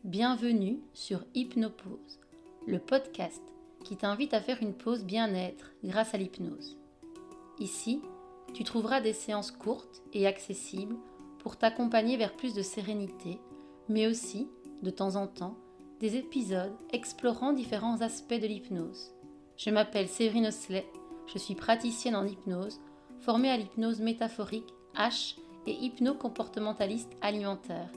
Bienvenue sur Hypnopause, le podcast qui t'invite à faire une pause bien-être grâce à l'hypnose. Ici, tu trouveras des séances courtes et accessibles pour t'accompagner vers plus de sérénité, mais aussi, de temps en temps, des épisodes explorant différents aspects de l'hypnose. Je m'appelle Séverine Osselet, je suis praticienne en hypnose, formée à l'hypnose métaphorique H et hypno-comportementaliste alimentaire.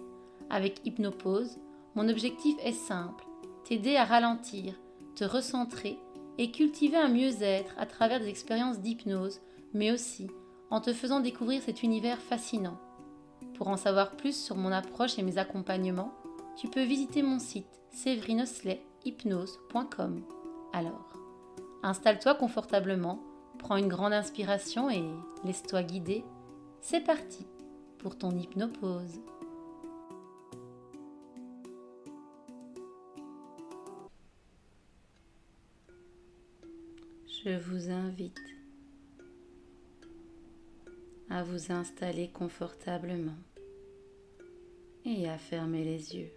Avec Hypnopause, mon objectif est simple, t'aider à ralentir, te recentrer et cultiver un mieux-être à travers des expériences d'hypnose, mais aussi en te faisant découvrir cet univers fascinant. Pour en savoir plus sur mon approche et mes accompagnements, tu peux visiter mon site severineosselethypnose.com. Alors, installe-toi confortablement, prends une grande inspiration et laisse-toi guider. C'est parti pour ton hypnopause. Je vous invite à vous installer confortablement et à fermer les yeux.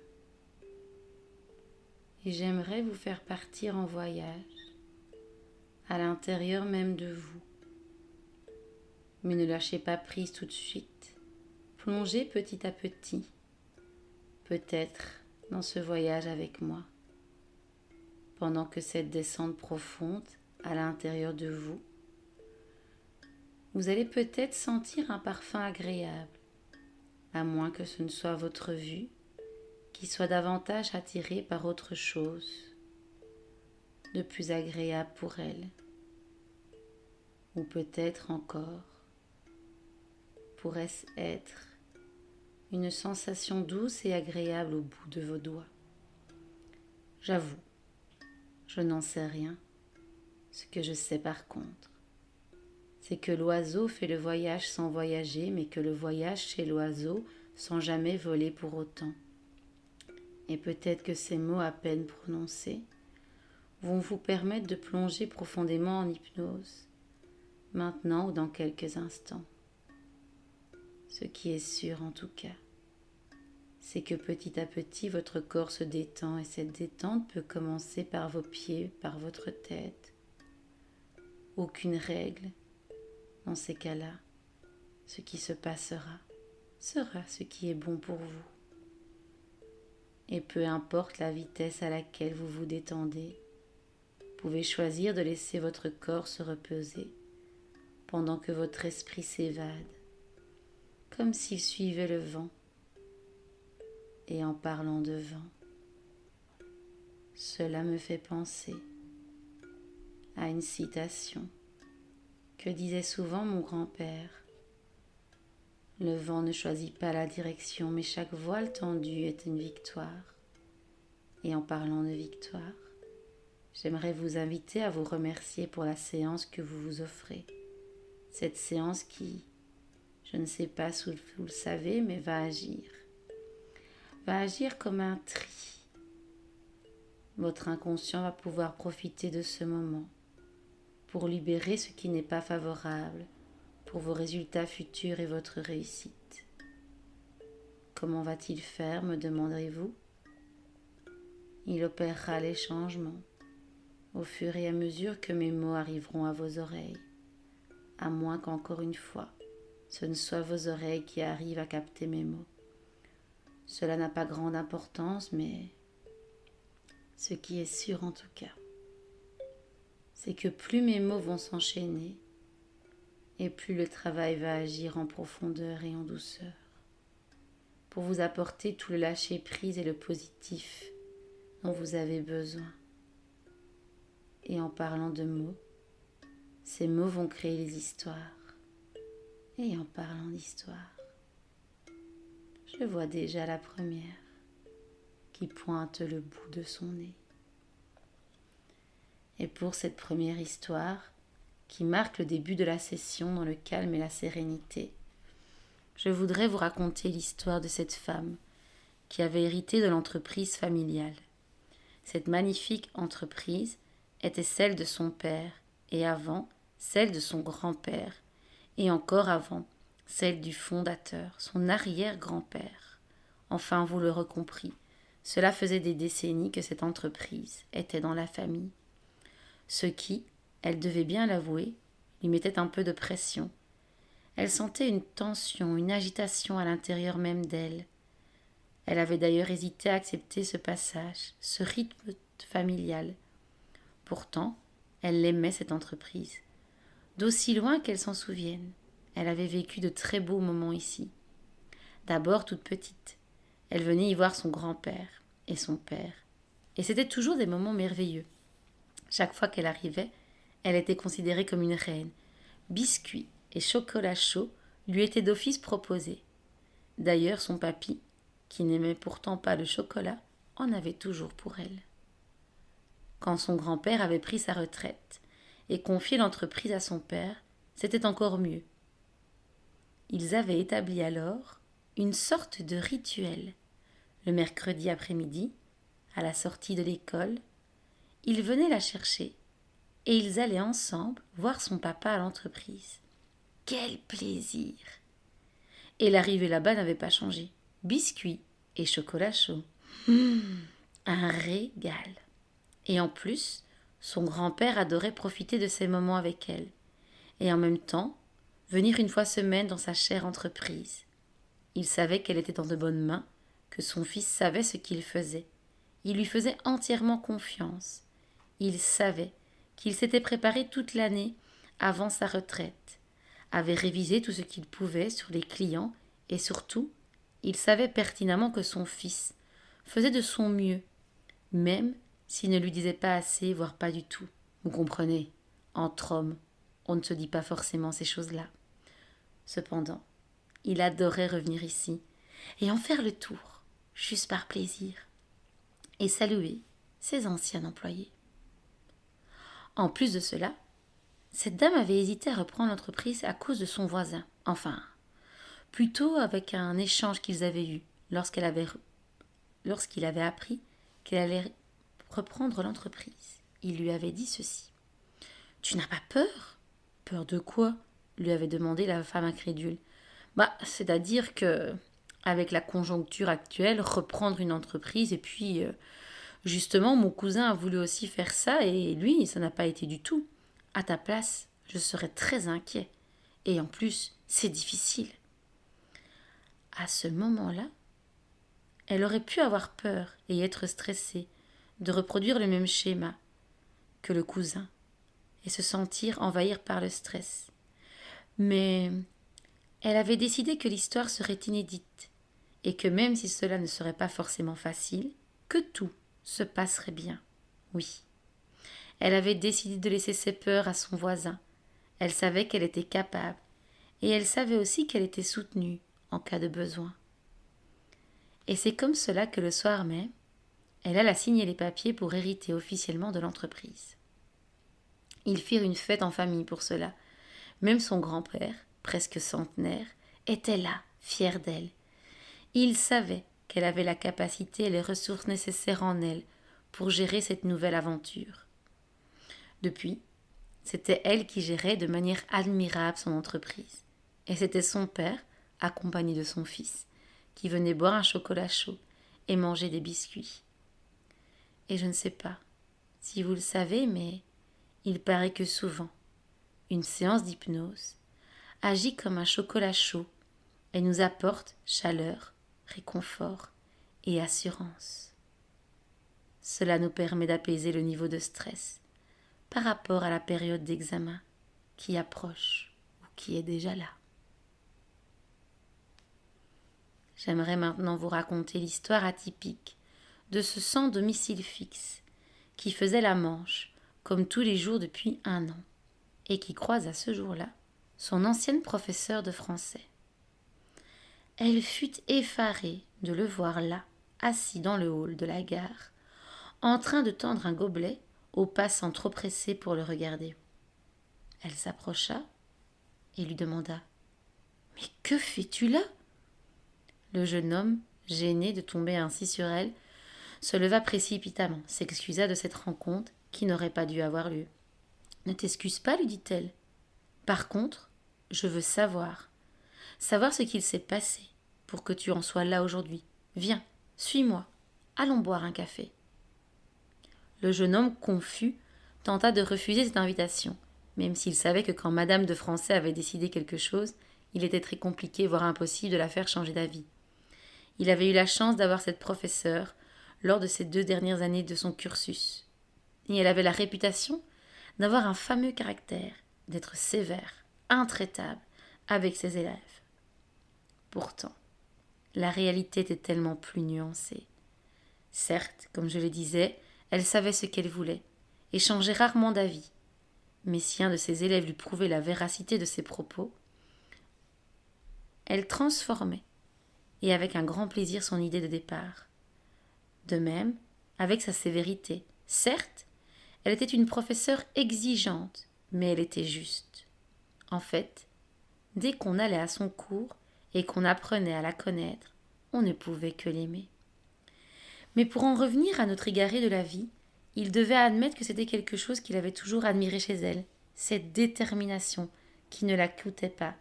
Et j'aimerais vous faire partir en voyage à l'intérieur même de vous. Mais ne lâchez pas prise tout de suite. Plongez petit à petit, peut-être dans ce voyage avec moi, pendant que cette descente profonde à l'intérieur de vous, vous allez peut-être sentir un parfum agréable, à moins que ce ne soit votre vue qui soit davantage attirée par autre chose de plus agréable pour elle, ou peut-être encore pourrait-ce être une sensation douce et agréable au bout de vos doigts. J'avoue, je n'en sais rien. Ce que je sais par contre, c'est que l'oiseau fait le voyage sans voyager, mais que le voyage chez l'oiseau sans jamais voler pour autant. Et peut-être que ces mots à peine prononcés vont vous permettre de plonger profondément en hypnose, maintenant ou dans quelques instants. Ce qui est sûr en tout cas, c'est que petit à petit votre corps se détend et cette détente peut commencer par vos pieds, par votre tête. Aucune règle. Dans ces cas-là, ce qui se passera sera ce qui est bon pour vous. Et peu importe la vitesse à laquelle vous vous détendez, vous pouvez choisir de laisser votre corps se reposer pendant que votre esprit s'évade, comme s'il suivait le vent. Et en parlant de vent, cela me fait penser à une citation que disait souvent mon grand-père. Le vent ne choisit pas la direction, mais chaque voile tendue est une victoire. Et en parlant de victoire, j'aimerais vous inviter à vous remercier pour la séance que vous vous offrez. Cette séance qui, je ne sais pas si vous le savez, mais va agir comme un tri. Votre inconscient va pouvoir profiter de ce moment pour libérer ce qui n'est pas favorable pour vos résultats futurs et votre réussite. Comment va-t-il faire, me demanderez-vous? Il opérera les changements au fur et à mesure que mes mots arriveront à vos oreilles, à moins qu'encore une fois, ce ne soit vos oreilles qui arrivent à capter mes mots. Cela n'a pas grande importance, mais ce qui est sûr en tout cas, c'est que plus mes mots vont s'enchaîner, et plus le travail va agir en profondeur et en douceur, pour vous apporter tout le lâcher-prise et le positif dont vous avez besoin. Et en parlant de mots, ces mots vont créer les histoires. Et en parlant d'histoire, je vois déjà la première qui pointe le bout de son nez. Et pour cette première histoire, qui marque le début de la session dans le calme et la sérénité, je voudrais vous raconter l'histoire de cette femme qui avait hérité de l'entreprise familiale. Cette magnifique entreprise était celle de son père et avant, celle de son grand-père et encore avant, celle du fondateur, son arrière-grand-père. Enfin, vous l'aurez compris, Cela faisait des décennies que cette entreprise était dans la famille. Ce qui, elle devait bien l'avouer, lui mettait un peu de pression. Elle sentait une tension, une agitation à l'intérieur même d'elle. Elle avait d'ailleurs hésité à accepter ce passage, ce rythme familial. Pourtant, elle aimait cette entreprise. D'aussi loin qu'elle s'en souvienne, elle avait vécu de très beaux moments ici. D'abord toute petite, elle venait y voir son grand-père et son père. Et c'était toujours des moments merveilleux. Chaque fois qu'elle arrivait, elle était considérée comme une reine. Biscuits et chocolat chaud lui étaient d'office proposés. D'ailleurs, son papy, qui n'aimait pourtant pas le chocolat, en avait toujours pour elle. Quand son grand-père avait pris sa retraite et confié l'entreprise à son père, c'était encore mieux. Ils avaient établi alors une sorte de rituel. Le mercredi après-midi, à la sortie de l'école, il venait la chercher et ils allaient ensemble voir son papa à l'entreprise. Quel plaisir! Et l'arrivée là-bas n'avait pas changé. Biscuits et chocolat chaud. Un régal. Et en plus, son grand-père adorait profiter de ces moments avec elle. Et en même temps, venir une fois semaine dans sa chère entreprise. Il savait qu'elle était dans de bonnes mains, que son fils savait ce qu'il faisait. Il lui faisait entièrement confiance. Il savait qu'il s'était préparé toute l'année avant sa retraite, avait révisé tout ce qu'il pouvait sur les clients et surtout, il savait pertinemment que son fils faisait de son mieux, même s'il ne lui disait pas assez, voire pas du tout. Vous comprenez, entre hommes, on ne se dit pas forcément ces choses-là. Cependant, il adorait revenir ici et en faire le tour, juste par plaisir, et saluer ses anciens employés. En plus de cela, cette dame avait hésité à reprendre l'entreprise à cause de son voisin. Enfin, plutôt avec un échange qu'ils avaient eu lorsqu'il avait appris qu'elle allait reprendre l'entreprise. Il lui avait dit ceci. « Tu n'as pas peur ?»« Peur de quoi ?» lui avait demandé la femme incrédule. « C'est-à-dire que, avec la conjoncture actuelle, reprendre une entreprise et puis... justement, mon cousin a voulu aussi faire ça et lui, ça n'a pas été du tout. À ta place, je serais très inquiet. Et en plus, c'est difficile. » À ce moment-là, elle aurait pu avoir peur et être stressée de reproduire le même schéma que le cousin et se sentir envahir par le stress. Mais elle avait décidé que l'histoire serait inédite et que même si cela ne serait pas forcément facile, que tout se passerait bien. Oui. Elle avait décidé de laisser ses peurs à son voisin. Elle savait qu'elle était capable et elle savait aussi qu'elle était soutenue en cas de besoin. Et c'est comme cela que le soir même, elle alla signer les papiers pour hériter officiellement de l'entreprise. Ils firent une fête en famille pour cela. Même son grand-père, presque centenaire, était là, fier d'elle. Il savait qu'elle avait la capacité et les ressources nécessaires en elle pour gérer cette nouvelle aventure. Depuis, c'était elle qui gérait de manière admirable son entreprise. Et c'était son père, accompagné de son fils, qui venait boire un chocolat chaud et manger des biscuits. Et je ne sais pas si vous le savez, mais il paraît que souvent, une séance d'hypnose agit comme un chocolat chaud et nous apporte chaleur, réconfort et assurance. Cela nous permet d'apaiser le niveau de stress par rapport à la période d'examen qui approche ou qui est déjà là. J'aimerais maintenant vous raconter l'histoire atypique de ce sans domicile fixe qui faisait la manche comme tous les jours depuis 1 an et qui croise à ce jour-là son ancienne professeure de français. Elle fut effarée de le voir là, assis dans le hall de la gare, en train de tendre un gobelet aux passants trop pressés pour le regarder. Elle s'approcha et lui demanda « Mais que fais-tu là ?» Le jeune homme, gêné de tomber ainsi sur elle, se leva précipitamment, s'excusa de cette rencontre qui n'aurait pas dû avoir lieu. « Ne t'excuse pas, lui dit-elle. Par contre, je veux savoir ce qu'il s'est passé pour que tu en sois là aujourd'hui. Viens, suis-moi. » Allons boire un café. Le jeune homme, confus, tenta de refuser cette invitation, même s'il savait que quand Madame de Français avait décidé quelque chose, il était très compliqué, voire impossible, de la faire changer d'avis. Il avait eu la chance d'avoir cette professeure lors de ces 2 dernières années de son cursus. Et elle avait la réputation d'avoir un fameux caractère, d'être sévère, intraitable avec ses élèves. Pourtant, la réalité était tellement plus nuancée. Certes, comme je le disais, elle savait ce qu'elle voulait, et changeait rarement d'avis. Mais si un de ses élèves lui prouvait la véracité de ses propos, elle transformait, et avec un grand plaisir, son idée de départ. De même, avec sa sévérité. Certes, elle était une professeure exigeante, mais elle était juste. En fait, dès qu'on allait à son cours et qu'on apprenait à la connaître, on ne pouvait que l'aimer. Mais pour en revenir à notre égaré de la vie, il devait admettre que c'était quelque chose qu'il avait toujours admiré chez elle, cette détermination qui ne la coûtait pas.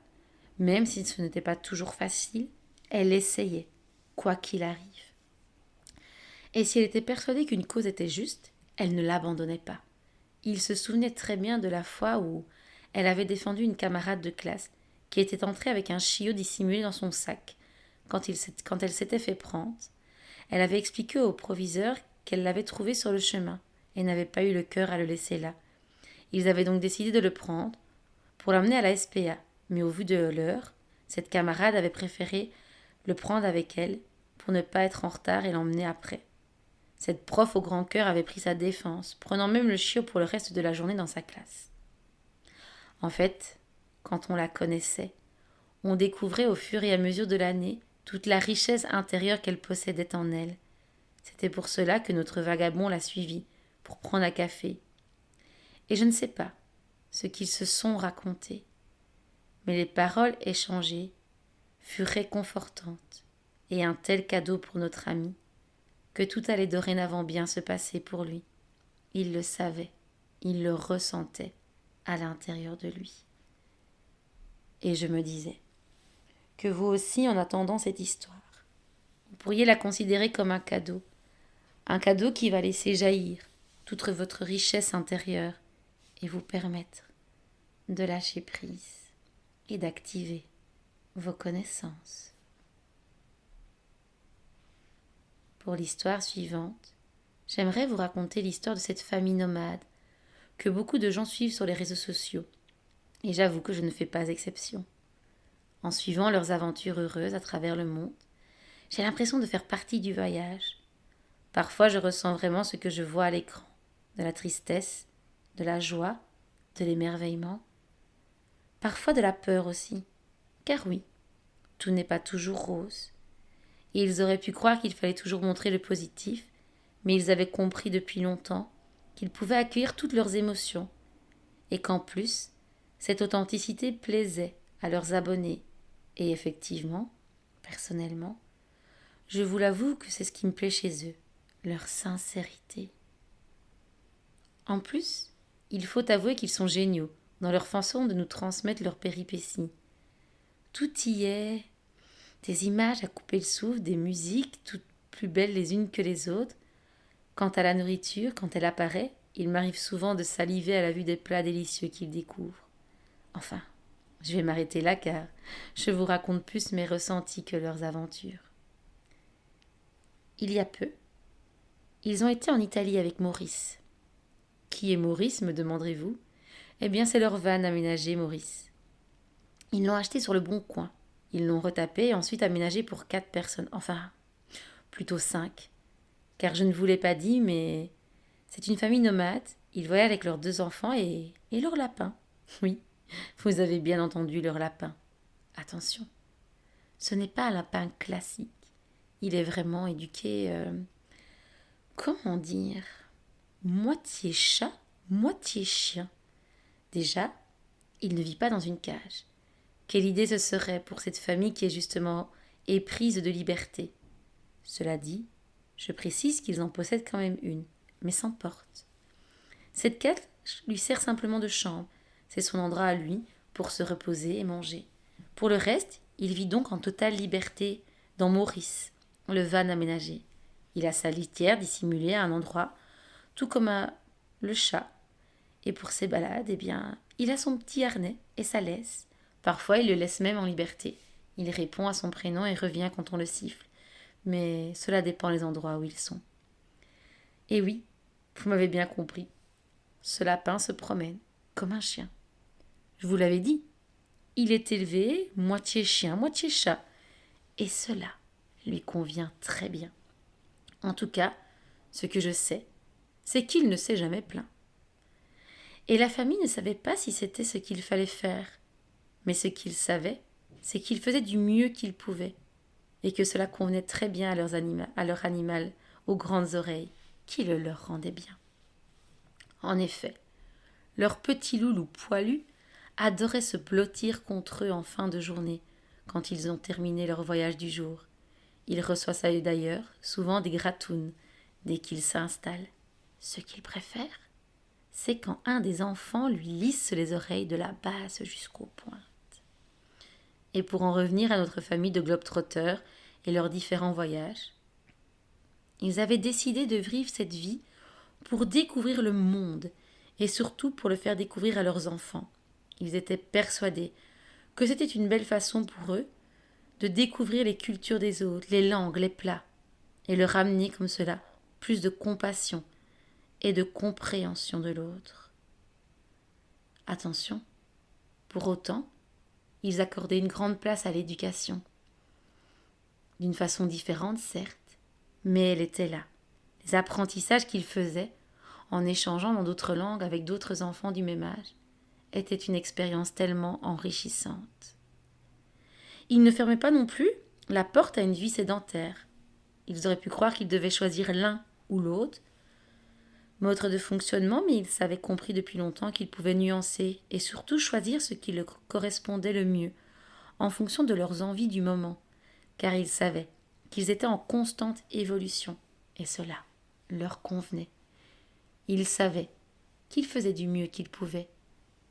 Même si ce n'était pas toujours facile, elle essayait, quoi qu'il arrive. Et si elle était persuadée qu'une cause était juste, elle ne l'abandonnait pas. Il se souvenait très bien de la fois où elle avait défendu une camarade de classe qui était entrée avec un chiot dissimulé dans son sac. Quand elle s'était fait prendre, elle avait expliqué au proviseur qu'elle l'avait trouvé sur le chemin et n'avait pas eu le cœur à le laisser là. Ils avaient donc décidé de le prendre pour l'emmener à la SPA, mais au vu de l'heure, cette camarade avait préféré le prendre avec elle pour ne pas être en retard et l'emmener après. Cette prof au grand cœur avait pris sa défense, prenant même le chiot pour le reste de la journée dans sa classe. En fait, quand on la connaissait, on découvrait au fur et à mesure de l'année toute la richesse intérieure qu'elle possédait en elle. C'était pour cela que notre vagabond l'a suivie, pour prendre un café. Et je ne sais pas ce qu'ils se sont racontés, mais les paroles échangées furent réconfortantes, et un tel cadeau pour notre ami, que tout allait dorénavant bien se passer pour lui. Il le savait, il le ressentait à l'intérieur de lui. Et je me disais que vous aussi, en attendant cette histoire, vous pourriez la considérer comme un cadeau qui va laisser jaillir toute votre richesse intérieure et vous permettre de lâcher prise et d'activer vos connaissances. Pour l'histoire suivante, j'aimerais vous raconter l'histoire de cette famille nomade que beaucoup de gens suivent sur les réseaux sociaux. Et j'avoue que je ne fais pas exception. En suivant leurs aventures heureuses à travers le monde, j'ai l'impression de faire partie du voyage. Parfois, je ressens vraiment ce que je vois à l'écran, de la tristesse, de la joie, de l'émerveillement, parfois de la peur aussi. Car oui, tout n'est pas toujours rose. Et ils auraient pu croire qu'il fallait toujours montrer le positif, mais ils avaient compris depuis longtemps qu'ils pouvaient accueillir toutes leurs émotions, et qu'en plus, cette authenticité plaisait à leurs abonnés. Et effectivement, personnellement, je vous l'avoue que c'est ce qui me plaît chez eux, leur sincérité. En plus, il faut avouer qu'ils sont géniaux dans leur façon de nous transmettre leurs péripéties. Tout y est, des images à couper le souffle, des musiques toutes plus belles les unes que les autres. Quant à la nourriture, quand elle apparaît, il m'arrive souvent de saliver à la vue des plats délicieux qu'ils découvrent. Enfin, je vais m'arrêter là car je vous raconte plus mes ressentis que leurs aventures. Il y a peu, ils ont été en Italie avec Maurice. Qui est Maurice, me demanderez-vous ? Eh bien, c'est leur van aménagé, Maurice. Ils l'ont acheté sur le Bon Coin. Ils l'ont retapé et ensuite aménagé pour 4 personnes. Enfin, plutôt 5. Car je ne vous l'ai pas dit, mais c'est une famille nomade. Ils voyagent avec leurs 2 enfants et leur lapin. Oui, vous avez bien entendu, leur lapin. Attention, ce n'est pas un lapin classique. Il est vraiment éduqué, comment dire, moitié chat, moitié chien. Déjà, il ne vit pas dans une cage. Quelle idée ce serait pour cette famille qui est justement éprise de liberté. Cela dit, je précise qu'ils en possèdent quand même une, mais sans porte. Cette cage lui sert simplement de chambre. C'est son endroit à lui pour se reposer et manger. Pour le reste, il vit donc en totale liberté dans Maurice, le van aménagé. Il a sa litière dissimulée à un endroit, tout comme le chat. Et pour ses balades, il a son petit harnais et sa laisse. Parfois, il le laisse même en liberté. Il répond à son prénom et revient quand on le siffle. Mais cela dépend des endroits où ils sont. Et oui, vous m'avez bien compris. Ce lapin se promène comme un chien. Je vous l'avais dit. Il est élevé, moitié chien, moitié chat. Et cela lui convient très bien. En tout cas, ce que je sais, c'est qu'il ne s'est jamais plaint. Et la famille ne savait pas si c'était ce qu'il fallait faire. Mais ce qu'ils savaient, c'est qu'ils faisaient du mieux qu'ils pouvaient. Et que cela convenait très bien à leur animal aux grandes oreilles, qui le leur rendait bien. En effet, leur petit loulou poilu adorait se blottir contre eux en fin de journée, quand ils ont terminé leur voyage du jour. Il reçoit ça d'ailleurs souvent des gratounes dès qu'il s'installe. Ce qu'il préfère, c'est quand un des enfants lui lisse les oreilles de la base jusqu'aux pointes. Et pour en revenir à notre famille de globetrotters et leurs différents voyages, ils avaient décidé de vivre cette vie pour découvrir le monde et surtout pour le faire découvrir à leurs enfants. Ils étaient persuadés que c'était une belle façon pour eux de découvrir les cultures des autres, les langues, les plats, et leur amener comme cela plus de compassion et de compréhension de l'autre. Attention, pour autant, ils accordaient une grande place à l'éducation. D'une façon différente, certes, mais elle était là. Les apprentissages qu'ils faisaient, en échangeant dans d'autres langues avec d'autres enfants du même âge, étaient une expérience tellement enrichissante. Ils ne fermaient pas non plus la porte à une vie sédentaire. Ils auraient pu croire qu'ils devaient choisir l'un ou l'autre, mode de fonctionnement, mais ils avaient compris depuis longtemps qu'ils pouvaient nuancer et surtout choisir ce qui leur correspondait le mieux, en fonction de leurs envies du moment, car ils savaient qu'ils étaient en constante évolution, et cela leur convenait. Ils savaient qu'ils faisaient du mieux qu'ils pouvaient,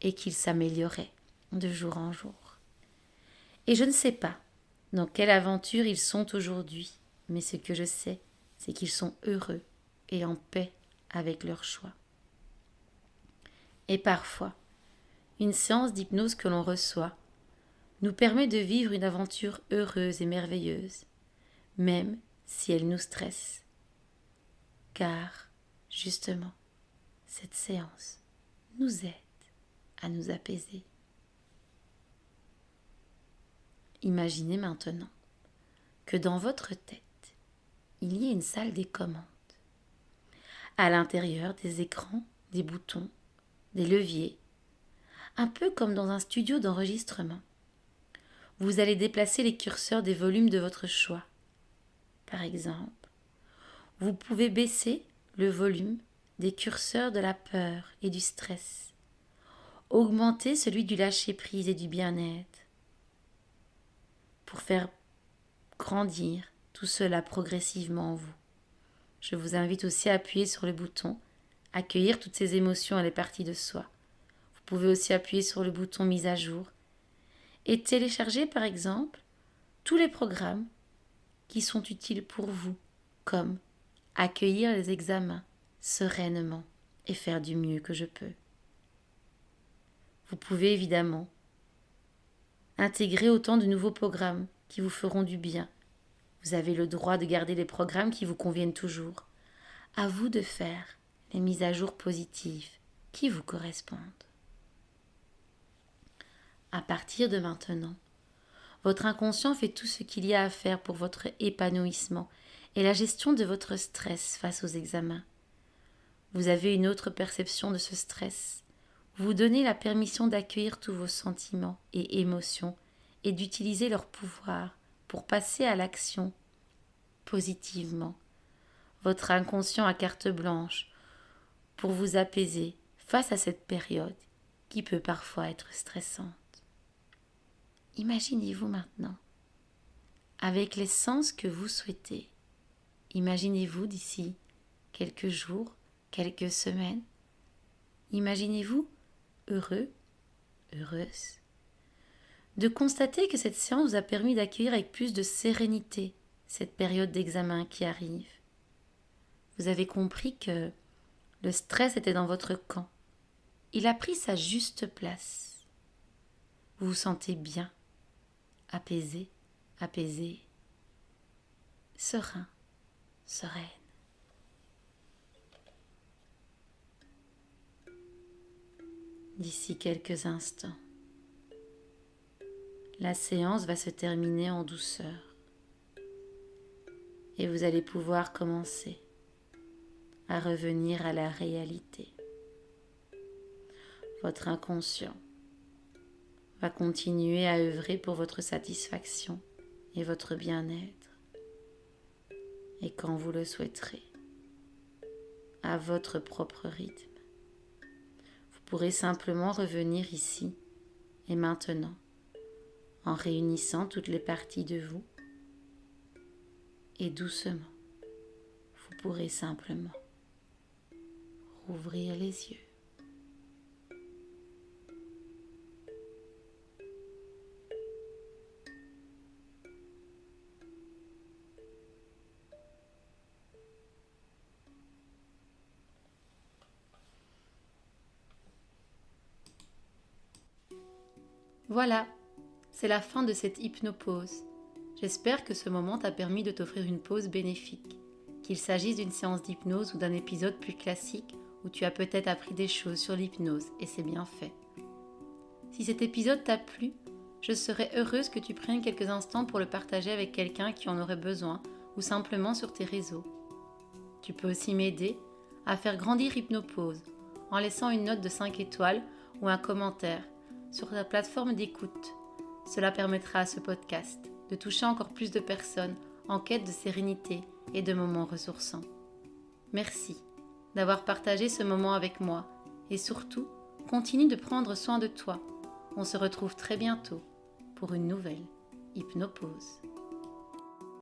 et qu'ils s'amélioraient de jour en jour. Et je ne sais pas dans quelle aventure ils sont aujourd'hui, mais ce que je sais, c'est qu'ils sont heureux et en paix avec leur choix. Et parfois, une séance d'hypnose que l'on reçoit nous permet de vivre une aventure heureuse et merveilleuse, même si elle nous stresse. Car, justement, cette séance nous aide à nous apaiser. Imaginez maintenant que dans votre tête, il y a une salle des commandes. À l'intérieur, des écrans, des boutons, des leviers, un peu comme dans un studio d'enregistrement. Vous allez déplacer les curseurs des volumes de votre choix. Par exemple, vous pouvez baisser le volume des curseurs de la peur et du stress, augmenter celui du lâcher-prise et du bien-être, pour faire grandir tout cela progressivement en vous. Je vous invite aussi à appuyer sur le bouton « Accueillir toutes ces émotions et les parties de soi ». Vous pouvez aussi appuyer sur le bouton « Mise à jour » et télécharger par exemple tous les programmes qui sont utiles pour vous, comme accueillir les examens sereinement et faire du mieux que je peux. Vous pouvez évidemment intégrer autant de nouveaux programmes qui vous feront du bien. Vous avez le droit de garder les programmes qui vous conviennent toujours. À vous de faire les mises à jour positives qui vous correspondent. À partir de maintenant, votre inconscient fait tout ce qu'il y a à faire pour votre épanouissement et la gestion de votre stress face aux examens. Vous avez une autre perception de ce stress. Vous donnez la permission d'accueillir tous vos sentiments et émotions et d'utiliser leur pouvoir pour passer à l'action positivement. Votre inconscient a carte blanche pour vous apaiser face à cette période qui peut parfois être stressante. Imaginez-vous maintenant, avec les sens que vous souhaitez. Imaginez-vous d'ici quelques jours, quelques semaines. Imaginez-vous heureux, heureuse, de constater que cette séance vous a permis d'accueillir avec plus de sérénité cette période d'examen qui arrive. vous avez compris que le stress était dans votre camp. Il a pris sa juste place. Vous vous sentez bien, apaisé, apaisé, serein, sereine. D'ici quelques instants, la séance va se terminer en douceur et vous allez pouvoir commencer à revenir à la réalité. Votre inconscient va continuer à œuvrer pour votre satisfaction et votre bien-être. Et quand vous le souhaiterez, à votre propre rythme, vous pourrez simplement revenir ici et maintenant en réunissant toutes les parties de vous et doucement, vous pourrez simplement rouvrir les yeux. Voilà, c'est la fin de cette hypnopause. J'espère que ce moment t'a permis de t'offrir une pause bénéfique, qu'il s'agisse d'une séance d'hypnose ou d'un épisode plus classique où tu as peut-être appris des choses sur l'hypnose et c'est bien fait. Si cet épisode t'a plu, je serais heureuse que tu prennes quelques instants pour le partager avec quelqu'un qui en aurait besoin ou simplement sur tes réseaux. Tu peux aussi m'aider à faire grandir Hypnopause en laissant une note de 5 étoiles ou un commentaire sur ta plateforme d'écoute. Cela permettra à ce podcast de toucher encore plus de personnes en quête de sérénité et de moments ressourçants. Merci d'avoir partagé ce moment avec moi et surtout, continue de prendre soin de toi. On se retrouve très bientôt pour une nouvelle Hypnopause.